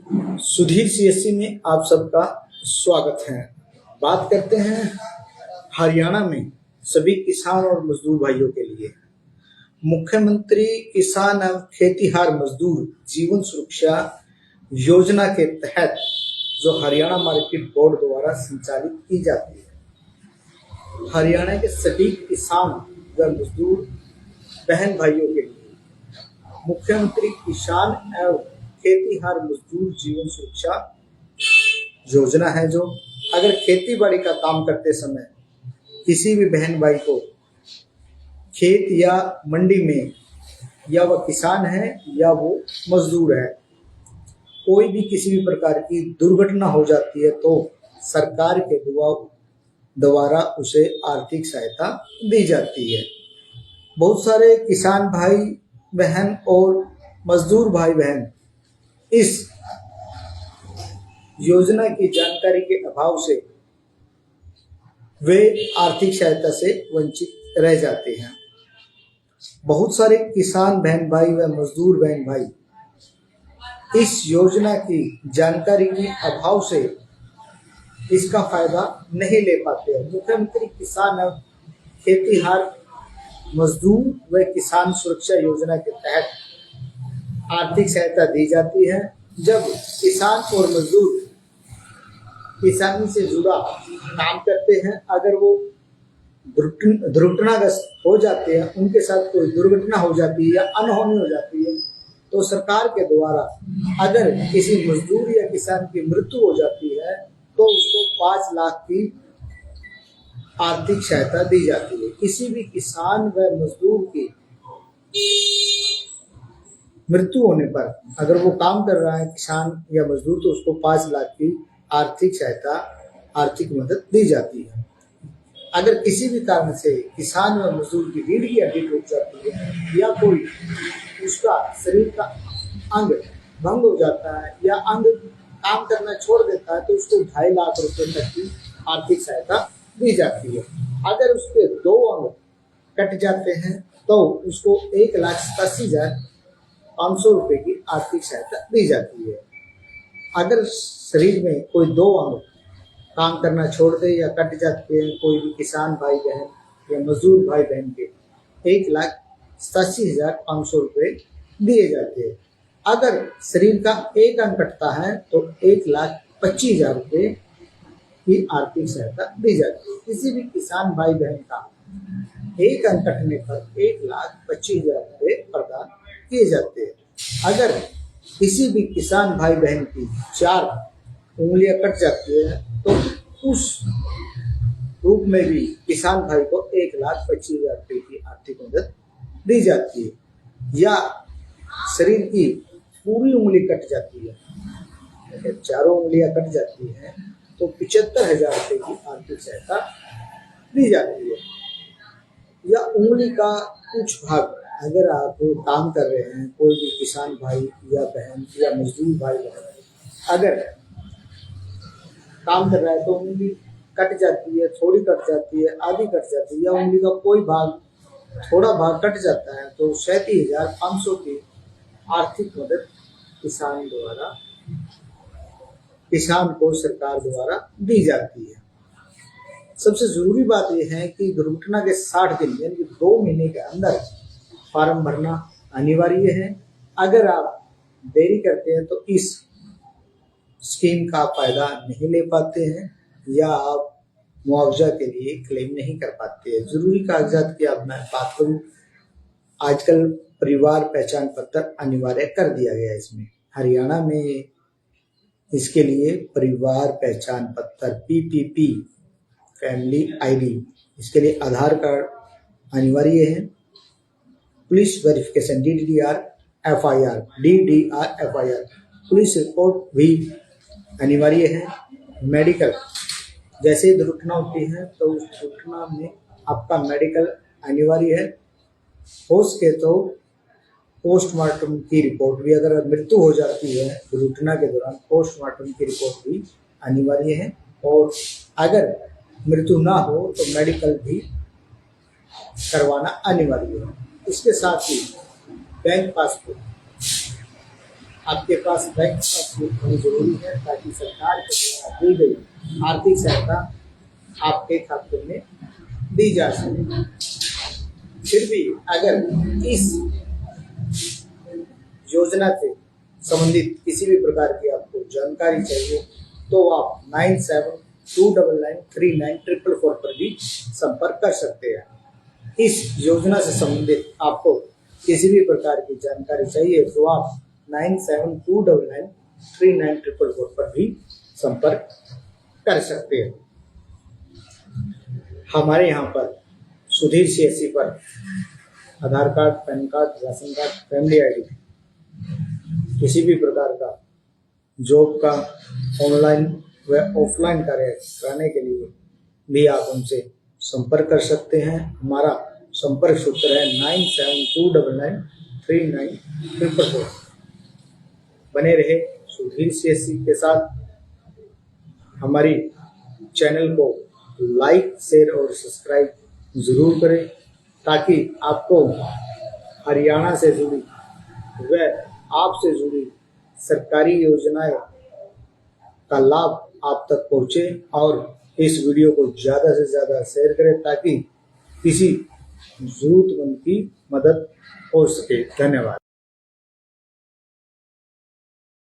Sudhir CSC में आप सबका स्वागत है। बात करते हैं हरियाणा में सभी किसान और मजदूर भाइयों के लिए मुख्यमंत्री किसान एवं खेतीहार मजदूर जीवन सुरक्षा योजना के तहत जो हरियाणा मार्केट बोर्ड द्वारा संचालित की जाती है। हरियाणा के सभी किसान व मजदूर बहन भाइयों के लिए मुख्यमंत्री किसान एवं खेतीहार मजदूर जीवन सुरक्षा योजना है। जो अगर खेती बाड़ी का काम करते समय किसी भी बहन भाई को खेत या मंडी में, या वह किसान है या वो मजदूर है, कोई भी किसी भी प्रकार की दुर्घटना हो जाती है तो सरकार के द्वारा उसे आर्थिक सहायता दी जाती है। बहुत सारे किसान भाई बहन और मजदूर भाई बहन इस योजना की जानकारी के अभाव से वे आर्थिक सहायता से वंचित रह जाते हैं। बहुत सारे किसान बहन भाई व मजदूर बहन भाई इस योजना की जानकारी के अभाव से इसका फायदा नहीं ले पाते हैं। मुख्यमंत्री किसान एवं खेतीहार मजदूर व किसान सुरक्षा योजना के तहत आर्थिक सहायता दी जाती है। जब किसान और मजदूर किसानी से जुड़ा काम करते हैं, अगर वो दुर्घटनाग्रस्त हो जाते हैं, उनके साथ कोई दुर्घटना हो जाती है या अनहोनी हो जाती है, तो सरकार के द्वारा अगर किसी मजदूर या किसान की मृत्यु हो जाती है तो उसको 5 लाख की आर्थिक सहायता दी जाती है। किसी भी किसान व मजदूर की मृत्यु होने पर अगर वो काम कर रहा है किसान या मजदूर, तो उसको 5 लाख की आर्थिक सहायता, आर्थिक मदद दी जाती है। अगर किसी भी कारण से किसान व मजदूर की रीढ़ की हड्डी टूट जाती है या कोई उसका शरीर का अंग भंग हो जाता है या अंग काम करना छोड़ देता है, तो उसको 2.5 लाख रुपए तक की आर्थिक सहायता दी जाती है। अगर उसके 2 अंग कट जाते हैं तो उसको 1,87,500 रुपए की आर्थिक सहायता दी जाती है। अगर शरीर में कोई 2 अंग काम करना छोड़ दे या कट जाते हैं कोई भी किसान भाई बहन या मजदूर भाई बहन के, 1,87,500 रुपए दिए जाते हैं। अगर शरीर का एक अंग कटता है तो 1,25,000 रुपए की आर्थिक सहायता दी जाती है। किसी भी किसान भाई बहन का एक अंग कटने पर 1,25,000 रुपए प्रदान किए जाते हैं। अगर किसी भी किसान भाई बहन की 4 उंगलियां कट जाती है तो उस रूप में भी किसान भाई को 1,25,000 रुपए की आर्थिक मदद दी जाती है। या शरीर की पूरी उंगली कट जाती है, अगर 4 उंगलियां कट जाती हैं तो 75,000 रुपए की आर्थिक सहायता दी जाती है। या उंगली का कुछ भाग, अगर आप काम कर रहे हैं, कोई भी किसान भाई या बहन या मजदूर भाई बहन अगर काम कर रहा है तो उंगली कट जाती है, थोड़ी कट जाती है, आधी कट जाती है, या उंगली का कोई भाग, थोड़ा भाग कट जाता है, तो 37,500 की आर्थिक मदद किसान को सरकार द्वारा दी जाती है। सबसे जरूरी बात यह है कि दुर्घटना के 60 दिन यानी कि 2 महीने के अंदर फॉर्म भरना अनिवार्य है। अगर आप देरी करते हैं तो इस स्कीम का फायदा नहीं ले पाते हैं या आप मुआवजा के लिए क्लेम नहीं कर पाते हैं। जरूरी कागजात की अब मैं बात करूं, आजकल परिवार पहचान पत्र अनिवार्य कर दिया गया है। इसमें हरियाणा में इसके लिए परिवार पहचान पत्र PPP फैमिली ID, इसके लिए आधार कार्ड अनिवार्य है। Police verification DDR FIR, DDR FIR, police report भी अनिवार्य है। मेडिकल, जैसे दुर्घटना होती है तो उस दुर्घटना में आपका मेडिकल अनिवार्य है। हो सके तो पोस्टमार्टम की रिपोर्ट भी, अगर मृत्यु हो जाती है दुर्घटना के दौरान, पोस्टमार्टम की रिपोर्ट भी अनिवार्य है। और अगर मृत्यु ना हो तो मेडिकल भी करवाना अनिवार्य है। इसके साथ ही बैंक पासबुक, आपके पास बैंक पासबुक होनी जरूरी है ताकि सरकार के द्वारा दी गई आर्थिक सहायता आपके खाते में दी जा सके। फिर भी अगर इस योजना से संबंधित किसी भी प्रकार की आपको जानकारी चाहिए तो आप 9729939444 पर भी संपर्क कर सकते हैं। इस योजना से संबंधित आपको किसी भी प्रकार की जानकारी चाहिए तो आप 9729939444 पर भी संपर्क कर सकते हैं। हमारे यहाँ पर सुधीर CSC पर Aadhaar card, PAN card, ration card, family ID, किसी भी प्रकार का जॉब का ऑनलाइन व ऑफलाइन कार्य कराने के लिए भी आप हमसे संपर्क कर सकते हैं। हमारा संपर्क सूत्र है 9729939444। बने रहे सुधीर CSC के साथ। हमारी चैनल को लाइक, शेयर और सब्सक्राइब जरूर करें ताकि आपको हरियाणा से जुड़ी व आपसे जुड़ी सरकारी योजनाएं का लाभ आप तक पहुंचे और इस वीडियो को ज़्यादा से ज़्यादा शेयर करें ताकि किसी जरूरतमंद की मदद हो सके। धन्यवाद।